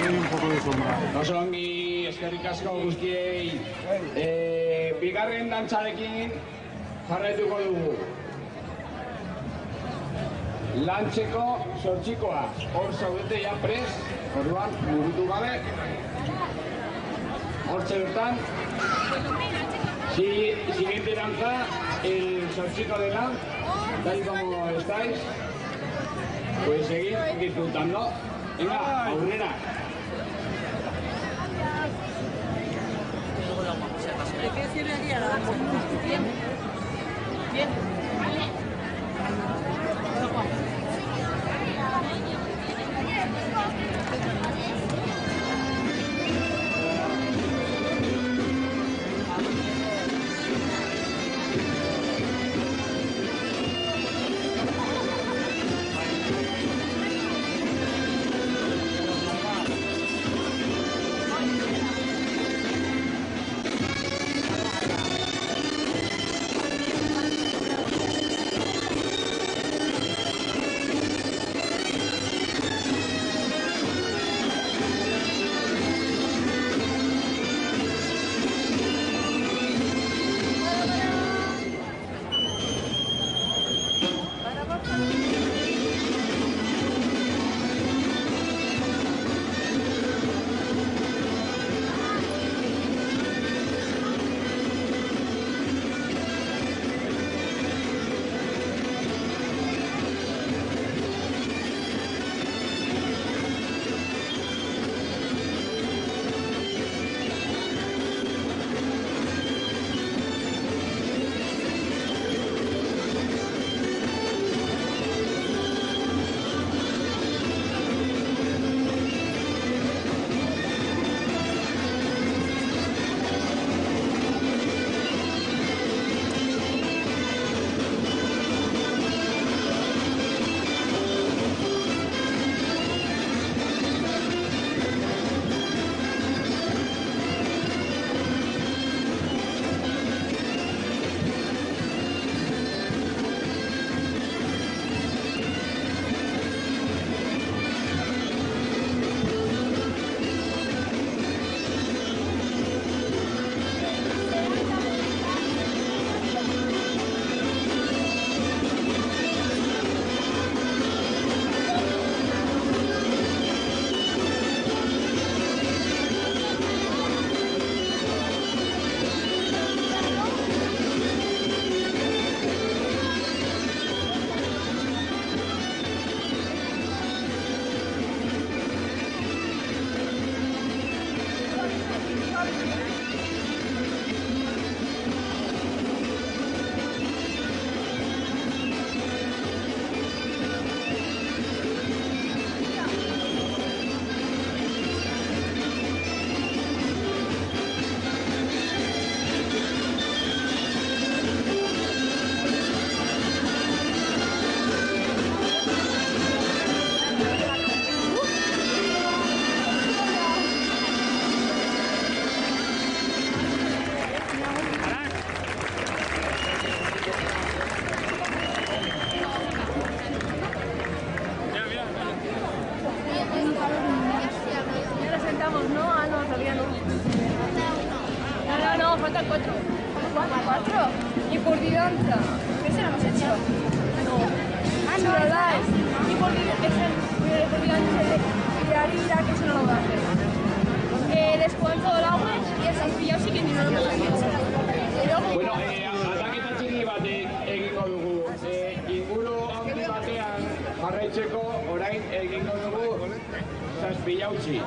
un poco de sombra. Osongi, eskerrik asko guztiei. Bigarren dantzarekin jarraituko dugu. Lantzeko zortzikoa. Hor zaudete ja pres, orduan mugitu gabe. Hortxe bertan. Siguiente danza, el zortziko de la. Tal y como estáis, pues seguir disfrutando. Venga, aurrera. ¿De qué sirve aquí a la danza? Bien. Bien. faltan 4. ¿4? Y por danza. ¿Ese lo hemos hecho? No. Ah, no, es. Y por danza de Arira, que eso no lo va a hacer. Después todo el agua y el Sanfillao sí que ni no lo hemos hecho. Bueno, aldaketa txiki bat egingo dugu. Inguru handi batean jarraitzeko orain egingo dugu Sanfillauchi.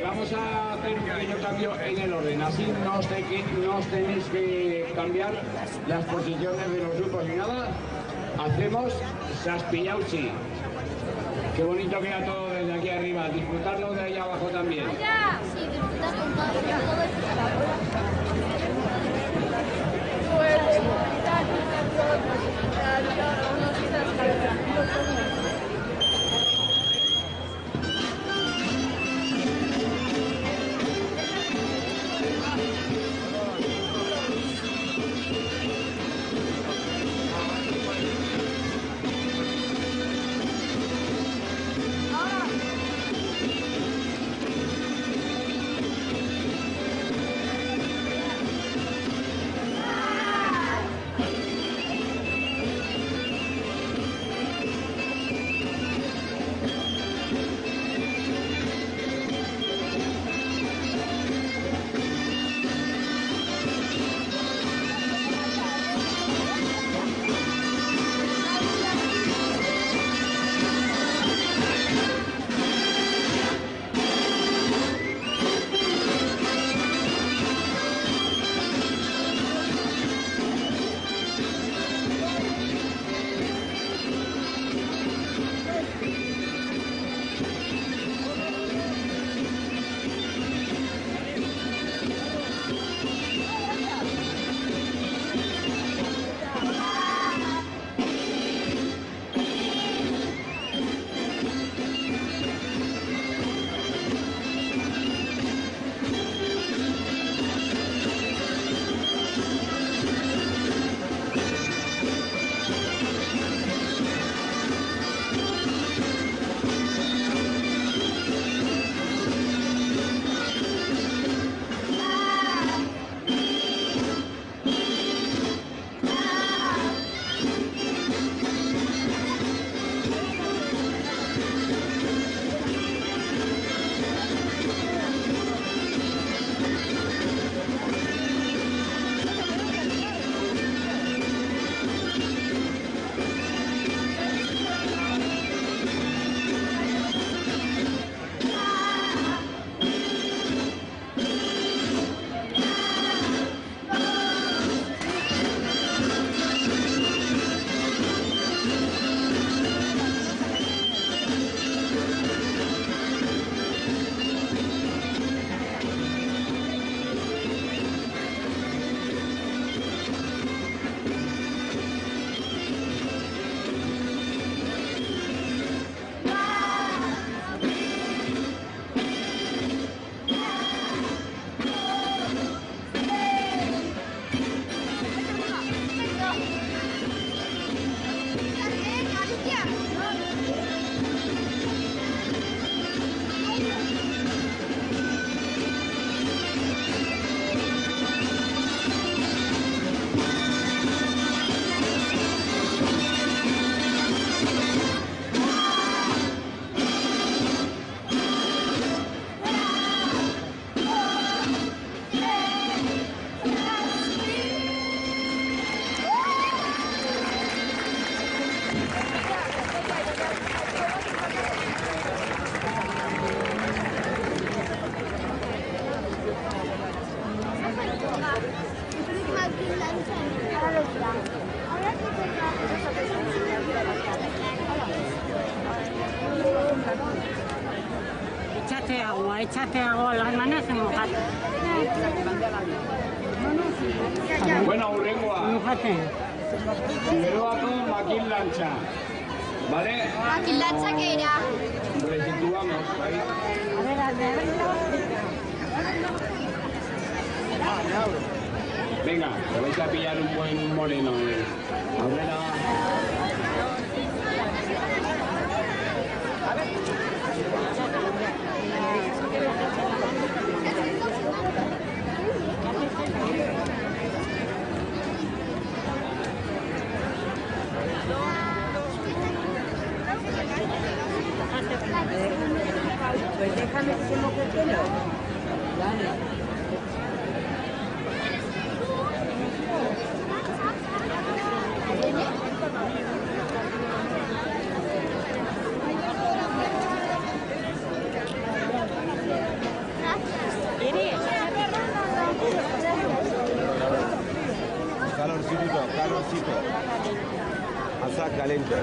Vamos a hacer un pequeño cambio en el orden, así no os tenéis que cambiar las posiciones de los grupos ni nada. Hacemos Saspillauchi. Qué bonito queda todo desde aquí arriba, disfrutarlo de ahí abajo también. Sí, disfrutar con todo Échate agua, las manos se mojan. Bueno, Urrengua. Mójate. Geroako makin lantza. ¿Vale? Makin lantza que era. Resituamos ahí. Venga, te vais a pillar un buen moreno. Aurrera. Pues déjame que se moje el pelo. Vale. Calorcito, calorcito. Asa caliente.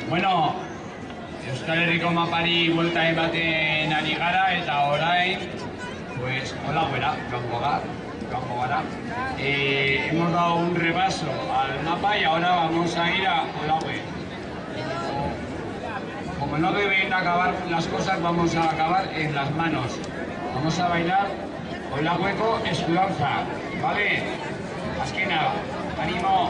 Bueno, Euskal Herriko mapari buelta ematen ari gara eta orain, pues, hola güera, campo gara. Hemos dado un repaso al mapa y ahora vamos a ir a Olahue. Como no deben acabar las cosas, vamos a acabar en las manos. Vamos a bailar Olahueko Eskudanza, ¿vale? Azkena, ánimo.